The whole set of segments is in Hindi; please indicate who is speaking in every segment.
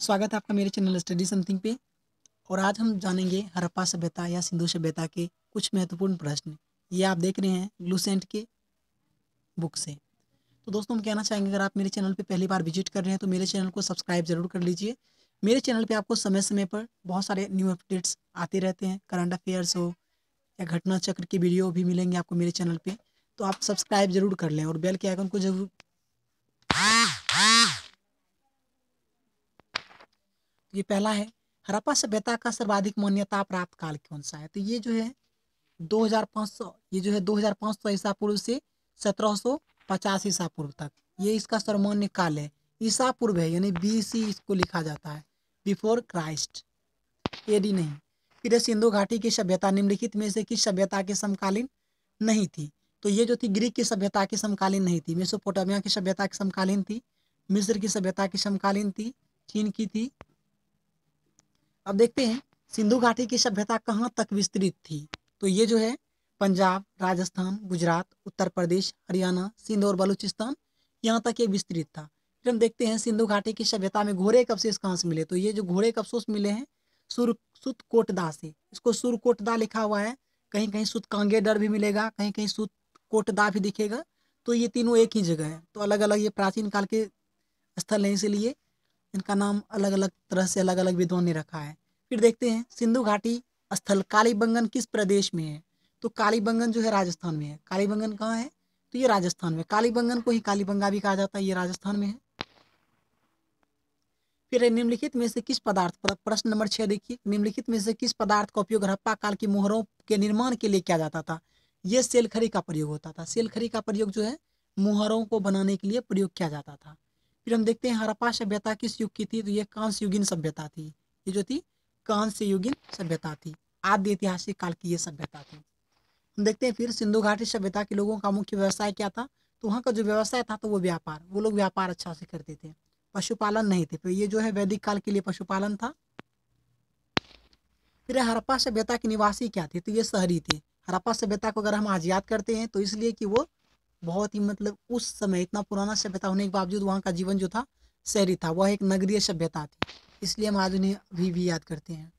Speaker 1: स्वागत है आपका मेरे चैनल स्टडी समथिंग पे। और आज हम जानेंगे हड़प्पा सभ्यता या सिंधु सभ्यता के कुछ महत्वपूर्ण प्रश्न। ये आप देख रहे हैं लूसेंट के बुक से। तो दोस्तों हम कहना चाहेंगे, अगर आप मेरे चैनल पे पहली बार विजिट कर रहे हैं तो मेरे चैनल को सब्सक्राइब जरूर कर लीजिए। मेरे चैनल पे आपको समय समय पर बहुत सारे न्यू अपडेट्स आते रहते हैं, करंट अफेयर्स हो या घटना चक्र की वीडियो भी मिलेंगे आपको मेरे चैनल पे। तो आप सब्सक्राइब जरूर कर लें और बेल के आइकन को जरूर। ये पहला है, हड़प्पा सभ्यता का सर्वाधिक मान्यता प्राप्त काल कौन सा है? तो ये जो है 2500, ये जो है 2500 ईसा पूर्व से 1750 ईसा पूर्व तक ये इसका सर्वमान्य काल है। ईसा पूर्व है यानी BC इसको लिखा जाता है, बिफोर क्राइस्ट, एडी नहीं। फिर है सिंधु घाटी की सभ्यता निम्नलिखित में से किस सभ्यता के समकालीन नहीं थी? तो ये जो थी ग्रीक की सभ्यता की समकालीन नहीं थी, मेसोपोटामिया की सभ्यता की समकालीन थी, मिस्र की सभ्यता की समकालीन थी, चीन की थी। अब देखते हैं सिंधु घाटी की सभ्यता कहाँ तक विस्तृत थी। तो ये जो है पंजाब, राजस्थान, गुजरात, उत्तर प्रदेश, हरियाणा, सिंध और बलूचिस्तान, यहाँ तक ये विस्तृत था। फिर हम देखते हैं सिंधु घाटी की सभ्यता में घोड़े के अवशेष कहाँ से मिले? तो ये जो घोड़े के अवशेष मिले हैं सुरकोटदा से, इसको सुरकोटदा लिखा हुआ है। कहीं कहीं सुतकांगेडर भी मिलेगा, कहीं कहीं सुरकोटदा भी दिखेगा। तो ये तीनों एक ही जगह है, तो अलग अलग ये प्राचीन काल के स्थल है, इसीलिए इनका नाम अलग अलग तरह से अलग अलग विद्वान ने रखा है। फिर देखते हैं सिंधु घाटी स्थल कालीबंगन किस प्रदेश में है? तो कालीबंगन जो है राजस्थान में है। कालीबंगन कहाँ है? तो ये राजस्थान में, कालीबंगन को ही कालीबंगा भी कहा जाता है, ये राजस्थान में है। फिर निम्नलिखित में से किस पदार्थ, प्रश्न नंबर 6 देखिए, निम्नलिखित में से किस पदार्थ का उपयोग हड़प्पा काल की मोहरों के निर्माण के लिए किया जाता था? ये सेलखरी का प्रयोग होता था। सेलखरी का प्रयोग जो है मोहरों को बनाने के लिए प्रयोग किया जाता था। फिर हम देखते हैं हड़प्पा सभ्यता किस युग की थी? तो ये कांस्य युगीन सभ्यता थी। ये जो थी कांस्य युगीन सभ्यता थी, आद्य ऐतिहासिक काल की ये सभ्यता थी। हम देखते हैं फिर सिंधु घाटी सभ्यता के लोगों का मुख्य व्यवसाय क्या था? तो वहाँ का जो व्यवसाय था तो वो व्यापार, वो लोग व्यापार अच्छा से करते थे, पशुपालन नहीं थे। तो ये जो है वैदिक काल के लिए पशुपालन था। फिर हड़प्पा सभ्यता के निवासी क्या थे? तो ये शहरी थे। हड़प्पा सभ्यता को अगर हम आज याद करते हैं तो इसलिए कि वो बहुत ही मतलब उस समय इतना पुराना सभ्यता होने के बावजूद वहाँ का जीवन जो था शहरी था, वह एक नगरीय सभ्यता थी, इसलिए हम आज उन्हें अभी भी याद करते हैं।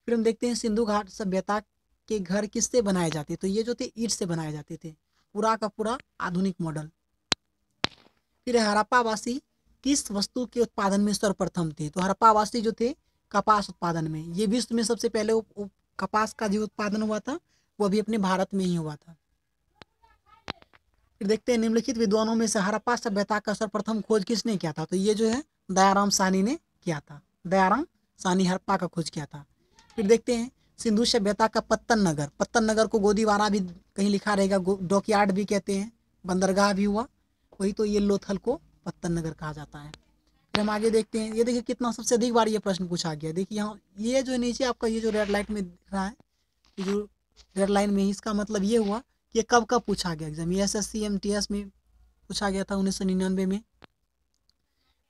Speaker 1: फिर हम देखते हैं सिंधु घाट सभ्यता के घर किससे बनाए जाते? तो ये जो थे ईंट से बनाए जाते थे, पूरा का पूरा आधुनिक मॉडल। फिर हड़प्पावासी किस वस्तु के उत्पादन में सर्वप्रथम थे? तो हड़प्पावासी जो थे कपास उत्पादन में, ये विश्व में सबसे पहले कपास का जो उत्पादन हुआ था वो भी अपने भारत में ही हुआ था। फिर देखते हैं निम्नलिखित विद्वानों में से हड़प्पा सभ्यता का सर्वप्रथम खोज किसने किया था? तो ये जो है दयाराम साहनी ने किया था। दयाराम साहनी हड़प्पा का खोज किया था। फिर देखते हैं सिंधु सभ्यता का पत्तन नगर, पत्तन नगर को गोदीवारा भी कहीं लिखा रहेगा, डॉकयार्ड भी कहते हैं, बंदरगाह भी हुआ, वही तो ये लोथल को पत्तन नगर कहा जाता है। फिर हम आगे देखते हैं, ये देखिए कितना सबसे अधिक बार ये प्रश्न पूछा गया। देखिए यहाँ ये जो नीचे आपका ये जो रेड लाइट में दिख रहा है, ये जो रेड लाइन में, इसका मतलब ये हुआ कि ये कब कब पूछा गया एग्जाम। ये SSC MTS में पूछा गया था 1999 में।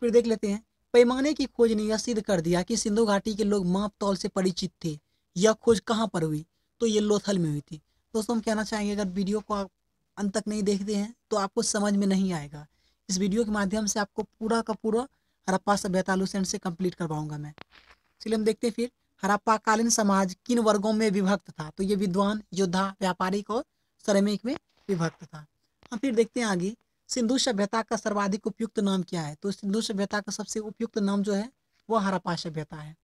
Speaker 1: फिर देख लेते हैं, पैमाने की खोज ने यह सिद्ध कर दिया कि सिंधु घाटी के लोग माप तौल से परिचित थे। यह खोज कहाँ पर हुई? तो ये लोथल में हुई थी। दोस्तों हम कहना चाहेंगे, अगर वीडियो को आप अंत तक नहीं देखते हैं तो आपको समझ में नहीं आएगा। इस वीडियो के माध्यम से आपको पूरा का पूरा हड़प्पा सभ्यता लूसेंट से कंप्लीट करवाऊंगा मैं। चलिए हम देखते हैं फिर हड़प्पा कालीन समाज किन वर्गों में विभक्त था? तो ये विद्वान, योद्धा, व्यापारिक और श्रमिक में विभक्त था। हम फिर देखते हैं आगे, सिंधु सभ्यता का सर्वाधिक उपयुक्त नाम क्या है? तो सिंधु सभ्यता का सबसे उपयुक्त नाम जो है वह हड़प्पा सभ्यता है।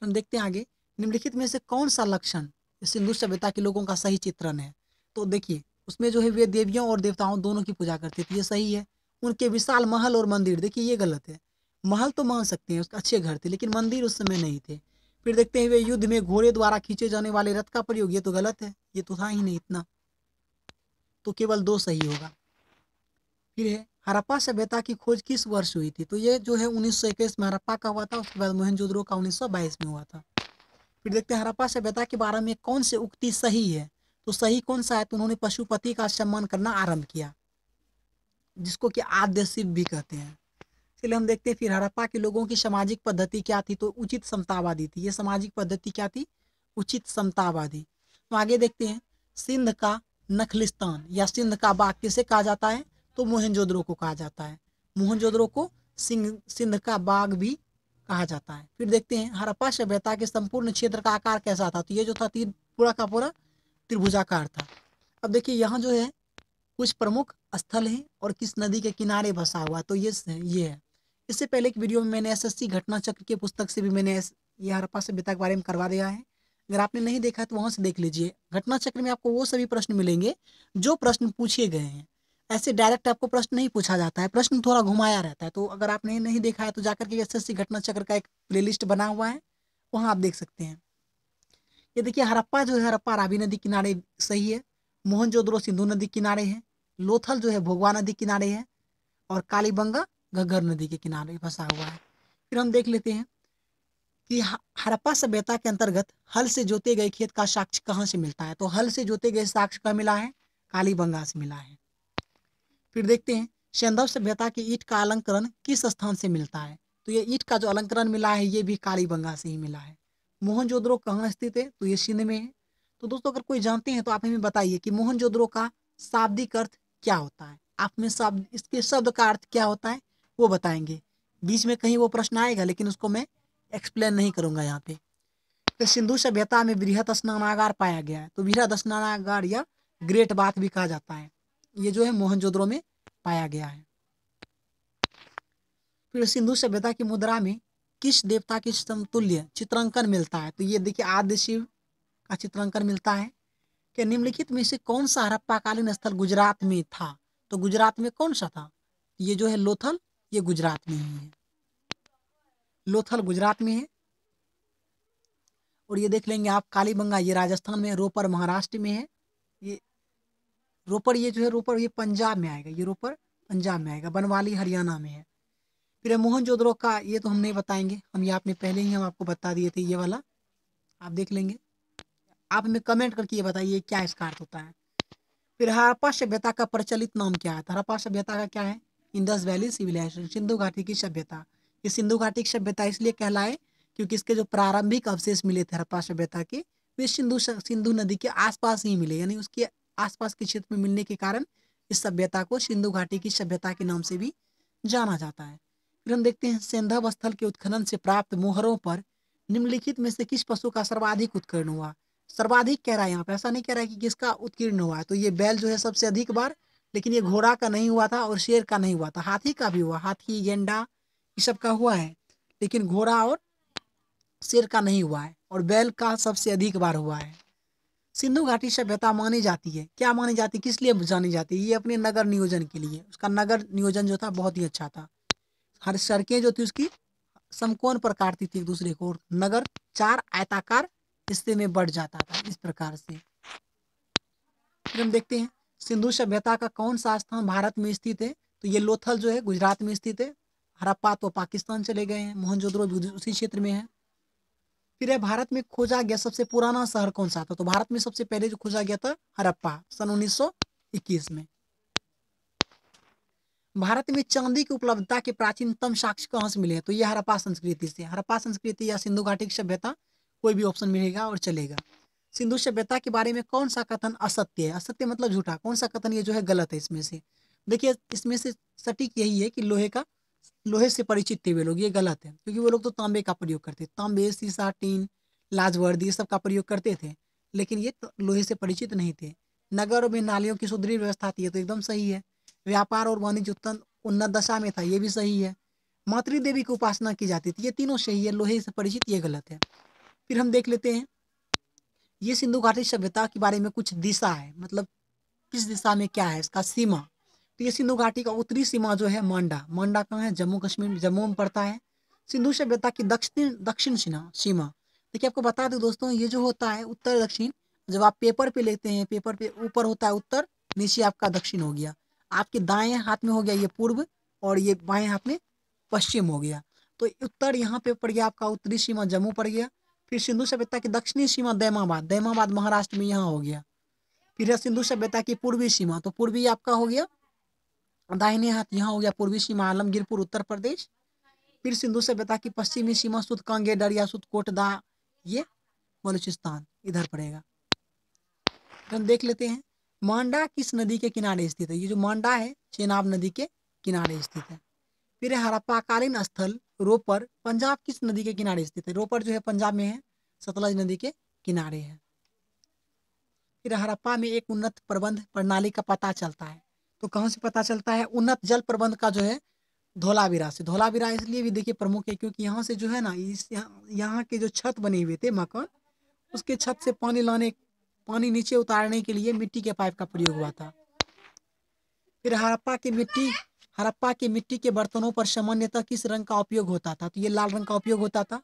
Speaker 1: हम देखते हैं आगे, निम्नलिखित में से कौन सा लक्षण सिंधु सभ्यता के लोगों का सही चित्रण है? तो देखिए उसमें जो है वे देवियों और देवताओं दोनों की पूजा करते थे, ये सही है। उनके विशाल महल और मंदिर, देखिए ये गलत है। महल तो मान सकते हैं, उसके अच्छे घर थे, लेकिन मंदिर उस समय नहीं थे। फिर देखते हैं वे युद्ध में घोड़े द्वारा खींचे जाने वाले रथ का प्रयोग, ये तो गलत है, ये तो था ही नहीं इतना, तो केवल 2 सही होगा। फिर है हड़प्पा सभ्यता की खोज किस वर्ष हुई थी? तो ये जो है 1921 में हड़प्पा का हुआ था, उसके बाद मोहनजोदड़ो का 1922 में हुआ था। फिर देखते हैं हड़प्पा सभ्यता के बारे में कौन सी उक्ति सही है? तो सही कौन सा है? तो उन्होंने पशुपति का सम्मान करना आरंभ किया, जिसको कि आद्य शिव भी कहते हैं। चलिए हम देखते हैं फिर हड़प्पा के लोगों की सामाजिक पद्धति क्या थी? तो उचित समतावादी थी। ये सामाजिक पद्धति क्या थी? उचित समतावादी। तो आगे देखते हैं, सिंध का नखलिस्तान या सिंध का बाग किसे कहा जाता है? तो मोहनजोदड़ो को कहा जाता है। मोहनजोदड़ो को सिंध का बाग भी कहा जाता है। फिर देखते हैं हड़प्पा सभ्यता के संपूर्ण क्षेत्र का आकार कैसा था। तो ये जो था पूरा का पूरा त्रिभुजाकार था। अब देखिए यहाँ जो है कुछ प्रमुख स्थल हैं और किस नदी के किनारे बसा हुआ है, तो ये है। इससे पहले एक वीडियो में मैंने एसएससी घटना चक्र की पुस्तक से भी मैंने ये हड़प्पा सभ्यता के बारे में करवा दिया है। अगर आपने नहीं देखा है तो वहां से देख लीजिए। घटना चक्र में आपको वो सभी प्रश्न मिलेंगे जो प्रश्न पूछे गए हैं। ऐसे डायरेक्ट आपको प्रश्न नहीं पूछा जाता है, प्रश्न थोड़ा घुमाया रहता है। तो अगर आपने नहीं देखा है तो जाकर के एसएससी घटना चक्र का एक प्लेलिस्ट बना हुआ है, वहां आप देख सकते हैं। ये देखिए हड़प्पा जो है, हड़प्पा रावी नदी किनारे सही है। मोहनजोदड़ो सिंधु नदी किनारे है। लोथल जो है भोगवा नदी किनारे है। और कालीबंगा घग्गर नदी के किनारे बसा हुआ है। फिर हम देख लेते हैं कि हड़प्पा सभ्यता के अंतर्गत हल से जोते गए खेत का साक्ष्य कहाँ से मिलता है। तो हल से जोते गए साक्ष्य कहाँ मिला है? कालीबंगा से मिला है। फिर देखते हैं सिंधु सभ्यता की ईंट का अलंकरण किस स्थान से मिलता है। तो ये ईंट का जो अलंकरण मिला है ये भी कालीबंगा से ही मिला है। मोहनजोदड़ो कहाँ स्थित है? तो ये सिंध में है। तो दोस्तों अगर कोई जानते हैं तो आप हमें बताइए कि मोहनजोदड़ो का शाब्दिक अर्थ क्या होता है। आप में शब्द इसके शब्द का अर्थ क्या होता है वो बताएंगे। बीच में कहीं वो प्रश्न आएगा लेकिन उसको मैं एक्सप्लेन नहीं करूंगा यहाँ पे। तो सिंधु सभ्यता में बृहत स्नानागार पाया गया है। तो बृहत स्नानागार या ग्रेट बाथ भी कहा जाता है, ये जो है मोहनजोदड़ो में पाया गया है। फिर सिंधु सभ्यता की मुद्रा में किस देवता के समतुल्य चित्रांकन मिलता है। तो ये देखिए आदि शिव का चित्रांकन मिलता है। कि निम्नलिखित में से कौन सा हड़प्पाकालीन स्थल गुजरात में था। तो गुजरात में कौन सा था? ये जो है लोथल, ये गुजरात में ही है। लोथल गुजरात में है। और ये देख लेंगे आप कालीबंगा ये राजस्थान में है। रोपर महाराष्ट्र में है। ये रोपर ये जो है रोपर ये पंजाब में आएगा। ये रोपर पंजाब में आएगा। बनवाली हरियाणा में है। फिर मोहनजोदड़ो का ये तो हम नहीं बताएंगे, हम ये आपने पहले ही हम आपको बता दिए थे, ये वाला आप देख लेंगे। आप हमें कमेंट करके ये बताइए क्या इसका अर्थ होता है। फिर हड़प्पा सभ्यता का प्रचलित नाम क्या है? हड़प्पा सभ्यता का क्या है? इंडस वैली सिविलाइजेशन, सिंधु घाटी की सभ्यता। ये सिंधु घाटी की सभ्यता इसलिए कहलाए क्योंकि इसके जो प्रारंभिक अवशेष मिले थे हड़प्पा सभ्यता के, वे सिंधु नदी के आसपास ही मिले, यानी उसके आसपास के क्षेत्र में मिलने के कारण इस सभ्यता को सिंधु घाटी की सभ्यता के नाम से भी जाना जाता है। फिर हम देखते हैं सैंधव स्थल के उत्खनन से प्राप्त मोहरों पर निम्नलिखित में से किस पशु का सर्वाधिक उत्कीर्ण हुआ। सर्वाधिक कह रहा है यहाँ पे, ऐसा नहीं कह रहा है कि किसका उत्कीर्ण हुआ है। तो ये बैल जो है सबसे अधिक बार, लेकिन ये घोड़ा का नहीं हुआ था और शेर का नहीं हुआ था। हाथी का भी हुआ, हाथी गेंडा ये सब का हुआ है, लेकिन घोड़ा और शेर का नहीं हुआ है। और बैल का सबसे अधिक बार हुआ है। सिंधु घाटी सभ्यता मानी जाती है, क्या मानी जाती है, किस लिए जानी जाती है? ये अपने नगर नियोजन के लिए। उसका नगर नियोजन जो था बहुत ही अच्छा था। हर सड़कें जो थी उसकी समकोण पर काटती थी एक दूसरे को, और नगर 4 आयताकार हिस्से में बढ़ जाता था इस प्रकार से। फिर हम देखते हैं सिंधु सभ्यता का कौन सा स्थान भारत में स्थित है। तो ये लोथल जो है गुजरात में स्थित है। हड़प्पा तो पाकिस्तान चले गए हैं। मोहनजोदड़ो भी उसी क्षेत्र में है। फिर है भारत में खोजा गया सबसे पुराना शहर कौन सा था। तो भारत में सबसे पहले जो खोजा गया था हड़प्पा, सन 1921 में। भारत में चांदी की उपलब्धता के प्राचीनतम साक्ष्य कहाँ से मिले हैं। तो ये हड़प्पा संस्कृति से। हड़प्पा संस्कृति या सिंधु घाटी की सभ्यता, कोई भी ऑप्शन मिलेगा और चलेगा। सिंधु सभ्यता के बारे में कौन सा कथन असत्य है? असत्य मतलब झूठा। कौन सा कथन ये जो है गलत है इसमें से? देखिए इसमें से सटीक यही है कि लोहे से परिचित थे वे लोग, ये गलत है क्योंकि वो लोग तो तांबे का प्रयोग करते थे। तांबे, शीशा, टीन, लाजवर्द ये सब का प्रयोग करते थे, लेकिन ये लोहे से परिचित नहीं थे। नगर में नालियों की सुदृढ़ व्यवस्था थी, ये तो एकदम सही है। व्यापार और वाणिज्य उन्नत दशा में था, ये भी सही है। मातृ देवी की उपासना की जाती थी, ये तीनों सही है। लोहे से परिचित, ये गलत है। फिर हम देख लेते हैं ये सिंधु घाटी सभ्यता के बारे में कुछ दिशा है, मतलब किस दिशा में क्या है इसका सीमा। तो ये सिंधु घाटी का उत्तरी सीमा जो है मांडा, मांडा कहाँ है? जम्मू कश्मीर, जम्मू में पड़ता है। सिंधु सभ्यता की दक्षिण सीमा, देखिए आपको बता दूं दोस्तों, ये जो होता है उत्तर दक्षिण, जब आप पेपर पे लेते हैं, पेपर पे ऊपर होता है उत्तर, नीचे आपका दक्षिण हो गया। आपके दाएं हाथ में हो गया ये पूर्व, और ये बाएं हाथ में पश्चिम हो गया। तो उत्तर यहाँ पे पड़ गया आपका, उत्तरी सीमा जम्मू पड़ गया। फिर सिंधु सभ्यता की दक्षिणी सीमा दैमाबाद, दैमाबाद महाराष्ट्र में यहाँ हो गया। फिर है सिंधु सभ्यता की पूर्वी सीमा, तो पूर्वी आपका हो गया दाहिने हाथ, यहाँ हो गया पूर्वी सीमा आलमगीरपुर उत्तर प्रदेश। फिर सिंधु सभ्यता की पश्चिमी सीमा सुतकांगे डरिया सुतकोटदा, ये बलूचिस्तान इधर पड़ेगा। तो हम देख लेते हैं मांडा किस नदी के किनारे स्थित है। ये जो मांडा है चेनाब नदी के किनारे स्थित है। फिर है हड़प्पाकालीन स्थल रोपर, पंजाब किस नदी के किनारे स्थित है? रोपर जो है पंजाब में है, सतलज नदी के किनारे है। फिर हड़प्पा में एक उन्नत प्रबंध प्रणाली का पता चलता है, तो कहाँ से पता चलता है? उन्नत जल प्रबंध का जो है धोलावीरा से। धोलावीरा इसलिए भी देखिए प्रमुख है क्योंकि यहाँ से जो है ना, इस यहाँ के जो छत बने हुए थे मकान, उसके छत से पानी नीचे उतारने के लिए मिट्टी के पाइप का प्रयोग हुआ था। फिर हड़प्पा की मिट्टी के बर्तनों पर सामान्यतः किस रंग का उपयोग होता था? तो ये लाल रंग का उपयोग होता था।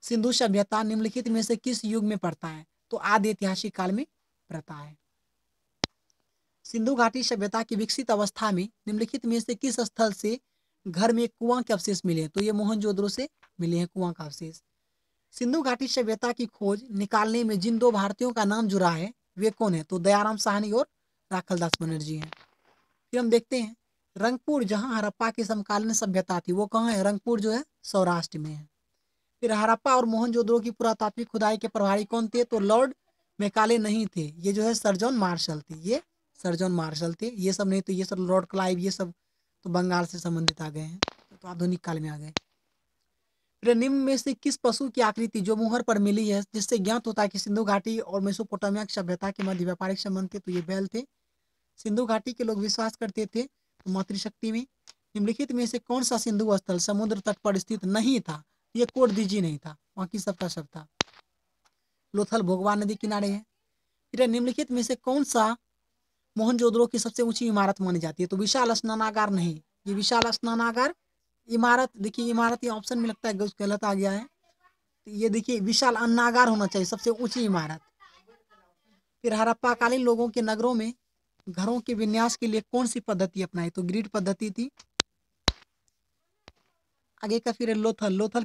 Speaker 1: सिंधु सभ्यता निम्नलिखित में से किस युग में पड़ता है? तो आदि ऐतिहासिक काल में पड़ता है। सिंधु घाटी सभ्यता की विकसित अवस्था में निम्नलिखित में से किस स्थल से घर में कुआं के अवशेष मिले हैं? तो ये मोहनजोदड़ो से मिले हैं कुआं का अवशेष। सिंधु घाटी सभ्यता की खोज निकालने में जिन दो भारतीयों का नाम जुड़ा है वे कौन है? तो दयाराम साहनी और राखलदास बनर्जी हैं। फिर हम देखते हैं रंगपुर, जहां हड़प्पा की समकालीन सभ्यता थी, वो कहाँ है? रंगपुर जो है सौराष्ट्र में है। फिर हड़प्पा और मोहनजोदड़ो की पुरातात्विक खुदाई के प्रभारी कौन थे? तो लॉर्ड मैकाले नहीं थे, ये जो है सर जॉन मार्शल थे। ये सर जॉन मार्शल थे, ये सब नहीं तो ये सब लॉर्ड क्लाइव, ये सब तो बंगाल से संबंधित आ गए हैं, तो आधुनिक काल में आ गए। फिर निम्न में से किस पशु की आकृति जो मुहर पर मिली है जिससे ज्ञात होता है कि सिंधु घाटी और मेसोपोटामिया की सभ्यता के मध्य व्यापारिक संबंध थे? तो ये बैल थे। सिंधु घाटी के लोग विश्वास करते थे मातृशक्ति में। निम्नलिखित में से कौन सा सिंधु स्थल समुद्र तट पर स्थित नहीं था? ये कोट दीजिए नहीं था, बाकी सबका सब था। लोथल भोगवा नदी किनारे है। फिर निम्नलिखित में से कौन सा मोहनजोदड़ो की सबसे ऊंची इमारत मानी जाती है? तो विशाल स्नानागार नहीं, ये विशाल स्नानागार इमारत, देखिए इमारत ये ऑप्शन में लगता है गलत आ गया है, तो ये देखिए विशाल अन्नागार होना चाहिए सबसे ऊंची इमारत। फिर हड़प्पाकालीन लोगों के नगरों में घरों के विन्यास के लिए कौन सी पद्धति अपनाई? तो ग्रिड पद्धति थी। आगे का फिर लोथल, लोथल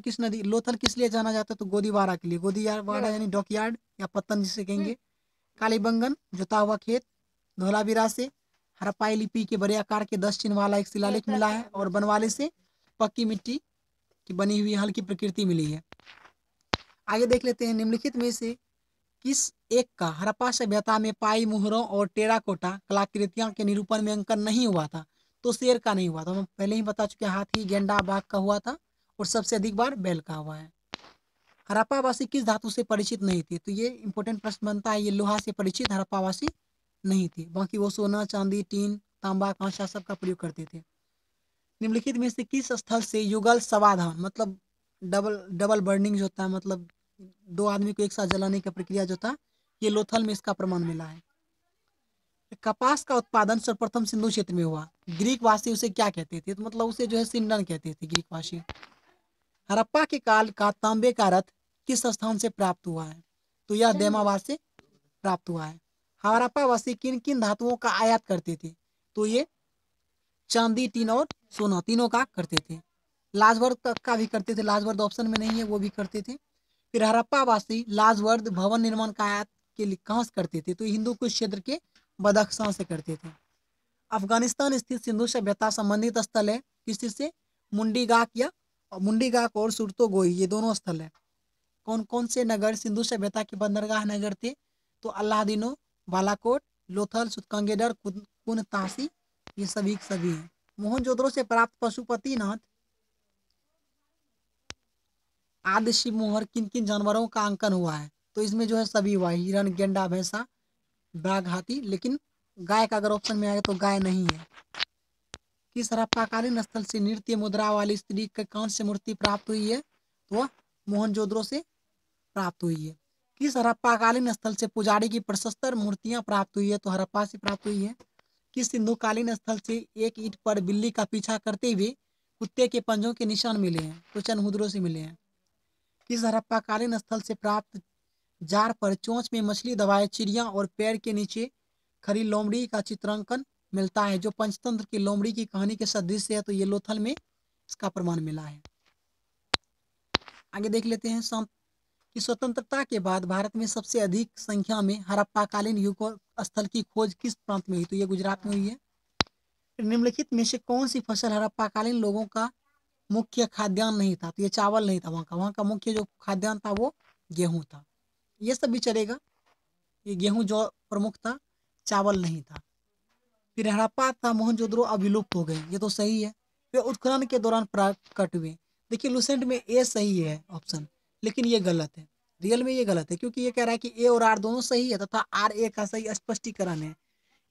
Speaker 1: किस लिए जाना जाता है? तो गोदीवारा के लिए। गोदीवारा यानी डॉकयार्ड या पत्तन जिसे कहेंगे। कालीबंगन जोता हुआ खेत। धोलावीरा से हड़प्पाई लिपि के बड़े आकार के 10 चिन्ह वाला एक शिलालेख मिला है, और बनवाले से पक्की मिट्टी की बनी हुई हल्की प्रकृति मिली है। आगे देख लेते हैं निम्नलिखित में से किस एक का हड़प्पा सभ्यता में पाई मुहरों और टेराकोटा कलाकृतियों के निरूपण में अंकन नहीं हुआ था? तो शेर का नहीं हुआ था, हम पहले ही बता चुके, हाथी गेंडा बाघ का हुआ था, और सबसे अधिक बार बैल का हुआ है। हड़प्पावासी किस धातु से परिचित नहीं थे? तो ये इंपॉर्टेंट प्रश्न बनता है, ये लोहा से परिचित हड़प्पावासी नहीं थे, बाकी वो सोना चांदी टीन तांबा कांसा सब का प्रयोग करते थे। निम्नलिखित में से किस स्थल से युगल समाधान, मतलब डबल डबल बर्निंग जो होता है, मतलब दो आदमी को एक साथ जलाने की प्रक्रिया जो था, ये लोथल में इसका प्रमाण मिला है। कपास का उत्पादन सर्वप्रथम सिंधु क्षेत्र में हुआ। ग्रीक वासी उसे क्या कहते थे? तो मतलब उसे जो है सिंडन कहते थे ग्रीक वासी। हड़प्पा के काल का तांबे का रथ किस स्थान से प्राप्त हुआ है? तो यह देमाबाद से प्राप्त हुआ है। हड़प्पा वासी किन किन धातुओं का आयात करते थे? तो ये चांदी टीन और सोना तीनों का करते थे। लाजवर्द का भी करते थे, लाजवर्द ऑप्शन में नहीं है, वो भी करते थे। फिर हड़प्पा वासी लाजवर्द भवन निर्माण का आयात के लिए कहाँ से करते थे? तो हिंदू कुश क्षेत्र के बदख्शां से करते थे। अफगानिस्तान स्थित सिंधु सभ्यता संबंधित स्थल है किस चीज से? मुंडीगाक और सुरतोगोई, ये दोनों स्थल है। कौन कौन से नगर सिंधु सभ्यता के बंदरगाह नगर थे? तो अल्लादीनो, बालाकोट, लोथल, सुतकांगेडर, कुनतासी, ये सभी हैं। मोहनजोदड़ो से प्राप्त पशुपतिनाथ आदि शिव मोहर किन किन जानवरों का अंकन हुआ है? तो इसमें जो है सभी हुआ है, हिरण गेंडा भैंसा बाघ हाथी, लेकिन गाय का अगर ऑप्शन में आएगा तो गाय नहीं है। किस हड़प्पाकालीन स्थल से नृत्य मुद्रा वाली स्त्री के कांस्य मूर्ति प्राप्त हुई है? तो वह मोहनजोदड़ो से प्राप्त हुई है। किस हड़प्पाकालीन स्थल से पुजारी की प्रशस्तर मूर्तियां प्राप्त हुई है? तो हड़प्पा से प्राप्त हुई है। किस सिंधुकालीन स्थल से एक ईंट पर बिल्ली का पीछा करते हुए कुत्ते के पंजों के निशान मिले हैं? तो चनहुद्रो से मिले हैं। किस हड़प्पाकालीन स्थल से प्राप्त जार पर चोंच में मछली दबाए चिड़िया और पैर के नीचे खड़ी लोमड़ी का चित्रांकन मिलता है, जो पंचतंत्र की लोमड़ी की कहानी के सदृश है? तो ये लोथल में इसका प्रमाण मिला है। आगे देख लेते हैं कि स्वतंत्रता के बाद भारत में सबसे अधिक संख्या में हड़प्पाकालीन युग स्थल की खोज किस प्रांत में हुई? तो ये गुजरात में हुई है। निम्नलिखित में से कौन सी फसल हड़प्पाकालीन लोगों का मुख्य खाद्यान्न नहीं था? तो ये चावल नहीं था, वहाँ का मुख्य जो खाद्यान्न था वो गेहूं था। ये सब भी चलेगा, ये गेहूं जो प्रमुख था, चावल नहीं था। फिर हड़प्पा था मोहनजोदड़ो अब विलुप्त हो गए, ये तो सही है। वे उत्खनन के दौरान प्रकट हुए। देखिए लुसेंट में ए सही है ऑप्शन, लेकिन ये गलत है। रियल में ये गलत है क्योंकि ये कह रहा है कि ए और आर दोनों सही है तथा आर ए का सही स्पष्टीकरण है।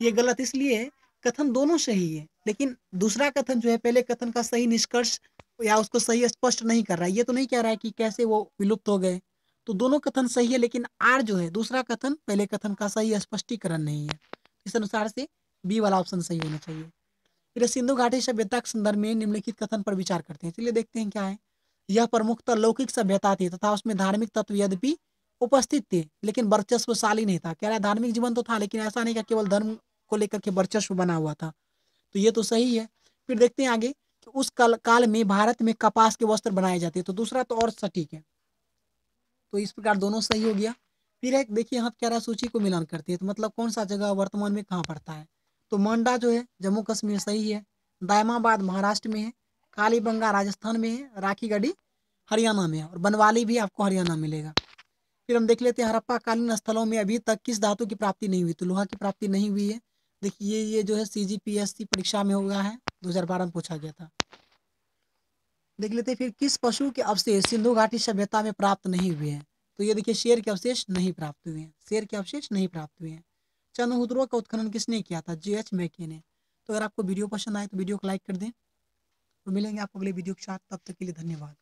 Speaker 1: ये गलत इसलिए है, कथन दोनों सही है लेकिन दूसरा कथन जो है पहले कथन का सही निष्कर्ष या उसको सही स्पष्ट नहीं कर रहा है। ये तो नहीं कह रहा है कि कैसे वो विलुप्त हो गए। तो दोनों कथन सही है लेकिन आर जो है दूसरा कथन पहले कथन का सही स्पष्टीकरण नहीं है। इस अनुसार से बी वाला ऑप्शन सही होना चाहिए। फिर सिंधु घाटी सभ्यता के संदर्भ में निम्नलिखित कथन पर विचार करते हैं। चलिए देखते हैं क्या है। यह प्रमुखतः लौकिक सभ्यता थी तथा उसमें धार्मिक तत्व यद्यपि उपस्थित थे लेकिन वर्चस्वशाली नहीं था। कह रहा है धार्मिक जीवन तो था लेकिन ऐसा नहीं कि केवल धर्म को लेकर के वर्चस्व बना हुआ था। तो ये तो सही है। फिर देखते हैं आगे कि उस काल में भारत में कपास के वस्त्र बनाए जाते, तो दूसरा तो और सटीक है। तो इस प्रकार दोनों सही हो गया। फिर एक देखिए यहाँ कह रहा है सूची को मिलान करती है, तो मतलब कौन सा जगह वर्तमान में कहाँ पड़ता है। तो मंडा जो है जम्मू कश्मीर सही है, दायमाबाद महाराष्ट्र में है, कालीबंगा राजस्थान में है, राखीगढ़ी हरियाणा में है और बनवाली भी आपको हरियाणा मिलेगा। फिर हम देख लेते हैं हड़प्पा कालीन स्थलों में अभी तक किस धातु की प्राप्ति नहीं हुई, तो लोहा की प्राप्ति नहीं हुई है। देखिए ये जो है CGPSC परीक्षा में हुआ है, 2012 में पूछा गया था। देख लेते हैं फिर किस पशु के अवशेष सिंधु घाटी सभ्यता में प्राप्त नहीं हुए हैं। तो ये देखिए शेर के अवशेष नहीं प्राप्त हुए हैं, शेर के अवशेष नहीं प्राप्त हुए हैं। चंद्रहुदुरो का उत्खनन किसने किया था, JH मैके ने। तो अगर आपको वीडियो पसंद आए तो वीडियो को लाइक कर दें और मिलेंगे आपको अगले वीडियो के साथ। तब तक के लिए धन्यवाद।